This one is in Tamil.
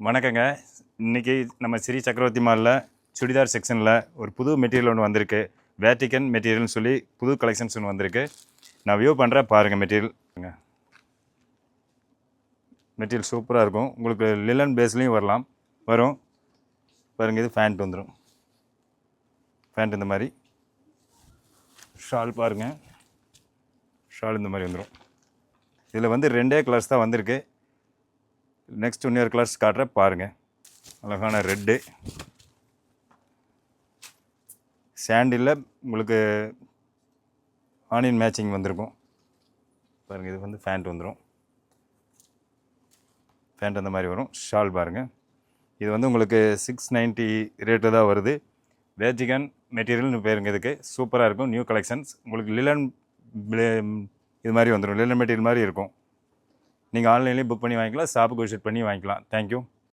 வணக்கங்க. இன்றைக்கி நம்ம ஸ்ரீ சக்கரவர்த்தி மாலில் சுடிதார் செக்ஷனில் ஒரு புது மெட்டீரியல் ஒன்று வந்திருக்கு. வேட்டிக்கன் மெட்டீரியல்னு சொல்லி புது கலெக்ஷன்ஸ் ஒன்று வந்திருக்கு. நான் வியூ பண்ணுறேன் பாருங்கள். மெட்டீரியல் சூப்பராக இருக்கும். உங்களுக்கு லிலன் பேஸ்லேயும் வரும் பாருங்கள். இது ஃபேண்ட் வந்துடும். ஃபேண்ட் இந்த மாதிரி. ஷால் பாருங்கள். ஷால் இந்த மாதிரி வந்துடும். இதில் வந்து 2 கலர்ஸ் தான் வந்திருக்கு. நெக்ஸ்ட் இன்னொரு கலர்ஸ் காட்டுற பாருங்கள். அழகான ரெட்டு சாண்டில் உங்களுக்கு ஆனியன் மேட்சிங் வந்திருக்கும் பாருங்கள். இது வந்து ஃபேண்ட் வந்துடும். ஃபேண்ட் அந்த மாதிரி வரும். ஷால் பாருங்கள். இது வந்து உங்களுக்கு 690 ரேட்டு தான் வருது. வேட்டிக்கன் மெட்டீரியல்னு பேருங்க. இதுக்கு சூப்பராக இருக்கும். New collections. உங்களுக்கு லிலன் இது மாதிரி வந்துடும். லிலன் மெட்டீரியல் மாதிரி இருக்கும். நீங்கள் ஆன்லைன்லேயும் புக் பண்ணி வாங்கிக்கலாம். ஷாப்புக்கு விசிட் பண்ணி வாங்கிக்கலாம். தேங்க்யூ.